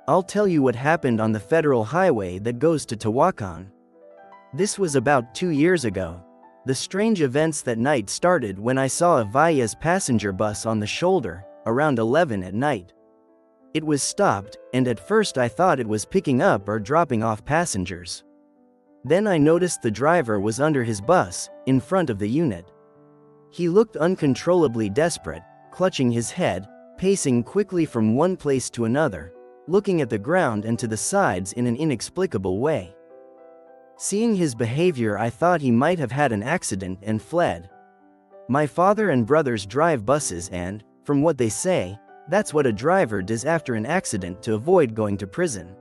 I'll tell you what happened on the federal highway that goes to Tehuacán. This was about 2 years ago. The strange events that night started when I saw a Valles passenger bus on the shoulder, around 11 at night. It was stopped, and at first I thought it was picking up or dropping off passengers. Then I noticed the driver was under his bus, in front of the unit. He looked uncontrollably desperate, clutching his head, pacing quickly from one place to another, looking at the ground and to the sides in an inexplicable way. Seeing his behavior, I thought he might have had an accident and fled. My father and brothers drive buses and, from what they say, that's what a driver does after an accident to avoid going to prison.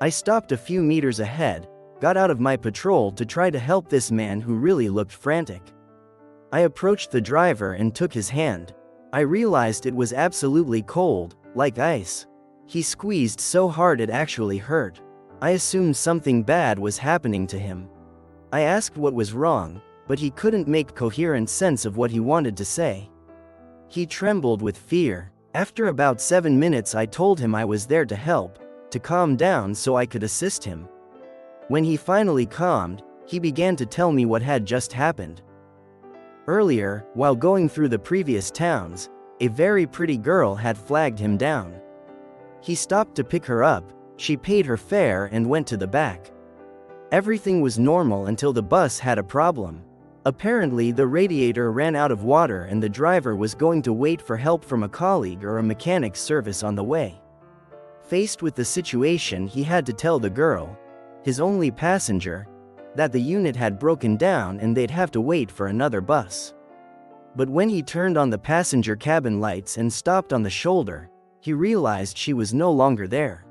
I stopped a few meters ahead, got out of my patrol to try to help this man who really looked frantic. I approached the driver and took his hand. I realized it was absolutely cold, like ice. He squeezed so hard it actually hurt. I assumed something bad was happening to him. I asked what was wrong, but he couldn't make coherent sense of what he wanted to say. He trembled with fear. After about 7 minutes I told him I was there to help, to calm down so I could assist him. When he finally calmed, he began to tell me what had just happened. Earlier, while going through the previous towns, a very pretty girl had flagged him down. He stopped to pick her up, she paid her fare and went to the back. Everything was normal until the bus had a problem. Apparently the radiator ran out of water and the driver was going to wait for help from a colleague or a mechanic's service on the way. Faced with the situation, he had to tell the girl, his only passenger, that the unit had broken down and they'd have to wait for another bus. But when he turned on the passenger cabin lights and stopped on the shoulder, he realized she was no longer there.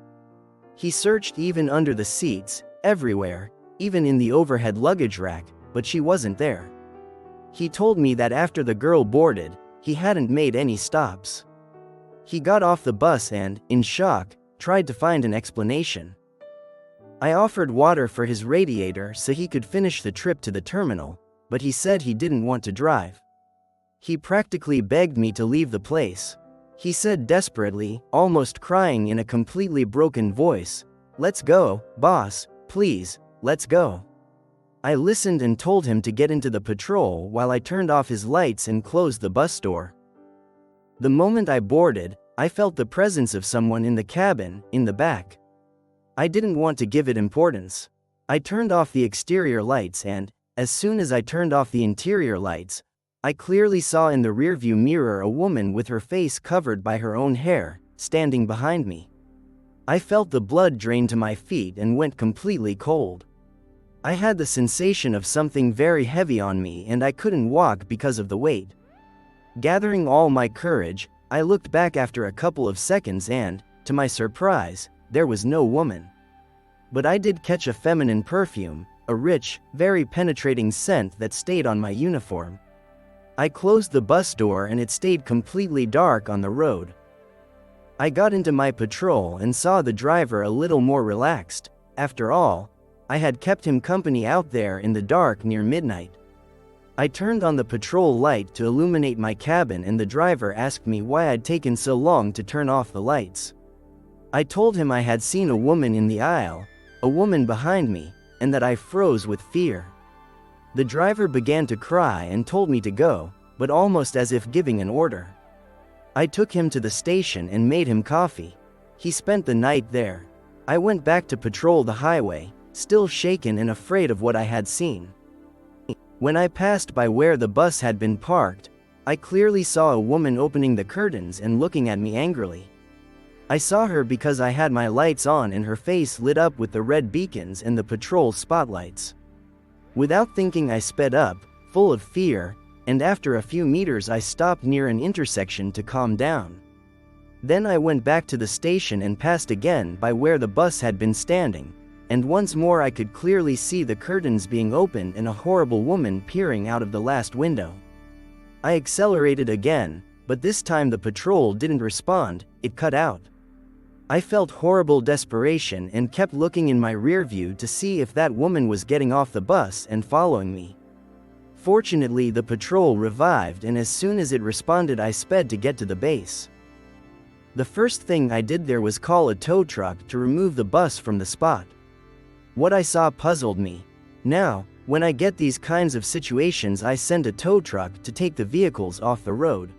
He searched even under the seats, everywhere, even in the overhead luggage rack, but she wasn't there. He told me that after the girl boarded, he hadn't made any stops. He got off the bus and, in shock, tried to find an explanation. I offered water for his radiator so he could finish the trip to the terminal, but he said he didn't want to drive. He practically begged me to leave the place. He said desperately, almost crying in a completely broken voice, "Let's go, boss, please, let's go." I listened and told him to get into the patrol while I turned off his lights and closed the bus door. The moment I boarded, I felt the presence of someone in the cabin, in the back. I didn't want to give it importance. I turned off the exterior lights and, as soon as I turned off the interior lights, I clearly saw in the rearview mirror a woman with her face covered by her own hair, standing behind me. I felt the blood drain to my feet and went completely cold. I had the sensation of something very heavy on me and I couldn't walk because of the weight. Gathering all my courage, I looked back after a couple of seconds and, to my surprise, there was no woman. But I did catch a feminine perfume, a rich, very penetrating scent that stayed on my uniform. I closed the bus door and it stayed completely dark on the road. I got into my patrol and saw the driver a little more relaxed. After all, I had kept him company out there in the dark near midnight. I turned on the patrol light to illuminate my cabin and the driver asked me why I'd taken so long to turn off the lights. I told him I had seen a woman in the aisle, a woman behind me, and that I froze with fear. The driver began to cry and told me to go, but almost as if giving an order. I took him to the station and made him coffee. He spent the night there. I went back to patrol the highway, still shaken and afraid of what I had seen. When I passed by where the bus had been parked, I clearly saw a woman opening the curtains and looking at me angrily. I saw her because I had my lights on and her face lit up with the red beacons and the patrol spotlights. Without thinking I sped up, full of fear, and after a few meters I stopped near an intersection to calm down. Then I went back to the station and passed again by where the bus had been standing, and once more I could clearly see the curtains being opened and a horrible woman peering out of the last window. I accelerated again, but this time the patrol didn't respond, it cut out. I felt horrible desperation and kept looking in my rear view to see if that woman was getting off the bus and following me. Fortunately, the patrol revived and as soon as it responded I sped to get to the base. The first thing I did there was call a tow truck to remove the bus from the spot. What I saw puzzled me. Now, when I get these kinds of situations, I send a tow truck to take the vehicles off the road.